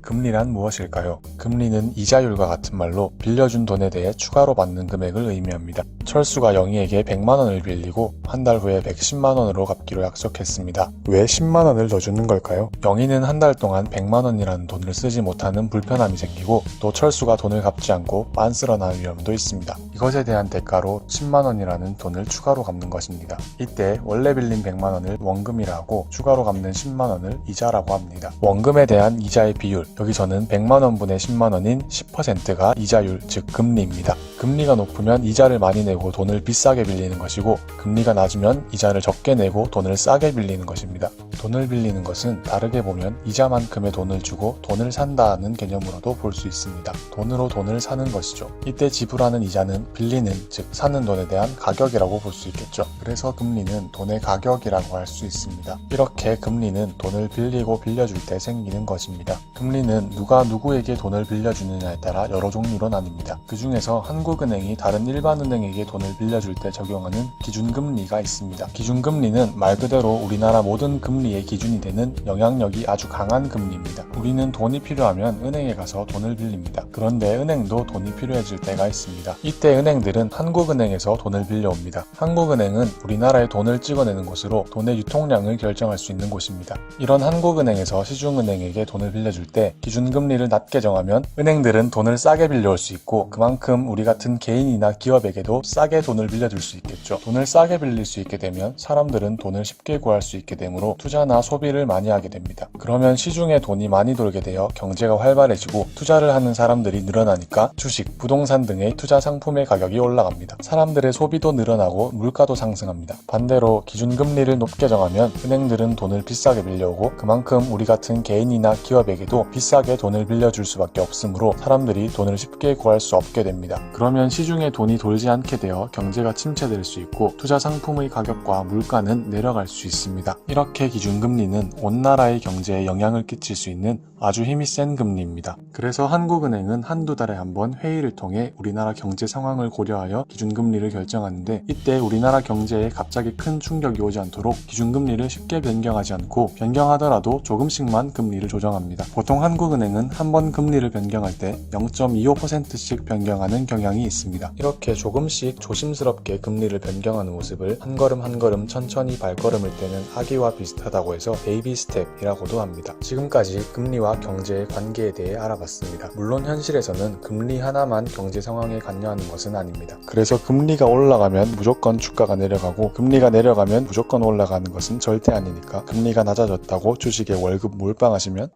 금리란 무엇일까요? 금리는 이자율과 같은 말로 빌려준 돈에 대해 추가로 받는 금액을 의미합니다. 철수가 영희에게 100만원을 빌리고 한 달 후에 110만원으로 갚기로 약속했습니다. 왜 10만원을 더 주는 걸까요? 영희는 한 달 동안 100만원이라는 돈을 쓰지 못하는 불편함이 생기고 또 철수가 돈을 갚지 않고 빤스러 날 위험도 있습니다. 이것에 대한 대가로 10만원이라는 돈을 추가로 갚는 것입니다. 이때 원래 빌린 100만원을 원금이라 하고 추가로 갚는 10만원을 이자라고 합니다. 원금에 대한 이자의 비율, 여기서는 100만원분의 10만원인 10%가 이자율, 즉 금리입니다. 금리가 높으면 이자를 많이 내고 돈을 비싸게 빌리는 것이고 금리가 낮으면 이자를 적게 내고 돈을 싸게 빌리는 것입니다. 돈을 빌리는 것은 다르게 보면 이자만큼의 돈을 주고 돈을 산다는 개념으로도 볼 수 있습니다. 돈으로 돈을 사는 것이죠. 이때 지불하는 이자는 빌리는, 즉 사는 돈에 대한 가격이라고 볼 수 있겠죠. 그래서 금리는 돈의 가격이라고 할 수 있습니다. 이렇게 금리는 돈을 빌리고 빌려줄 때 생기는 것입니다. 금리는 누가 누구에게 돈을 빌려주느냐에 따라 여러 종류로 나뉩니다. 그 중에서 한국은행이 다른 일반은행에게 돈을 빌려줄 때 적용하는 기준금리가 있습니다. 기준금리는 말 그대로 우리나라 모든 금리의 기준이 되는 영향력이 아주 강한 금리입니다. 우리는 돈이 필요하면 은행에 가서 돈을 빌립니다. 그런데 은행도 돈이 필요해질 때가 있습니다. 이때 은행들은 한국은행에서 돈을 빌려옵니다. 한국은행은 우리나라에 돈을 찍어내는 곳으로 돈의 유통량을 결정할 수 있는 곳입니다. 이런 한국은행에서 시중은행에게 돈을 빌려줄 때 기준금리를 낮게 정하면 은행들은 돈을 싸게 빌려올 수 있고 그만큼 우리 같은 개인이나 기업에게도 싸게 돈을 빌려줄 수 있겠죠. 돈을 싸게 빌릴 수 있게 되면 사람들은 돈을 쉽게 구할 수 있게 되므로 투자나 소비를 많이 하게 됩니다. 그러면 시중에 돈이 많이 돌게 되어 경제가 활발해지고 투자를 하는 사람들이 늘어나니까 주식, 부동산 등의 투자 상품의 가격이 올라갑니다. 사람들의 소비도 늘어나고 물가도 상승합니다. 반대로 기준금리를 높게 정하면 은행들은 돈을 비싸게 빌려오고 그만큼 우리 같은 개인이나 기업에게도 비싸게 돈을 빌려줄 수밖에 없으므로 사람들이 돈을 쉽게 구할 수 없게 됩니다. 그러면 시중에 돈이 돌지 않게 되어 경제가 침체될 수 있고 투자 상품의 가격과 물가는 내려갈 수 있습니다. 이렇게 기준금리는 온 나라의 경제에 영향을 끼칠 수 있는 아주 힘이 센 금리입니다. 그래서 한국은행은 한두 달에 한 번 회의를 통해 우리나라 경제 상황을 고려하여 기준금리를 결정하는데 이때 우리나라 경제에 갑자기 큰 충격이 오지 않도록 기준금리를 쉽게 변경하지 않고 변경하더라도 조금씩만 금리를 조정합니다. 보통 한국은행은 한 번 금리를 변경할 때 0.25%씩 변경하는 경향이 있습니다. 이렇게 조금씩 조심스럽게 금리를 변경하는 모습을 한 걸음 한 걸음 천천히 발걸음을 떼는 아기와 비슷하다고 해서 베이비 스텝이라고도 합니다. 지금까지 금리와 경제의 관계에 대해 알아봤습니다. 물론 현실에서는 금리 하나만 경제 상황에 관여하는 것은 아닙니다. 그래서 금리가 올라가면 무조건 주가가 내려가고 금리가 내려가면 무조건 올라가는 것은 절대 아니니까 금리가 낮아졌다고 주식에 월급 몰빵하시면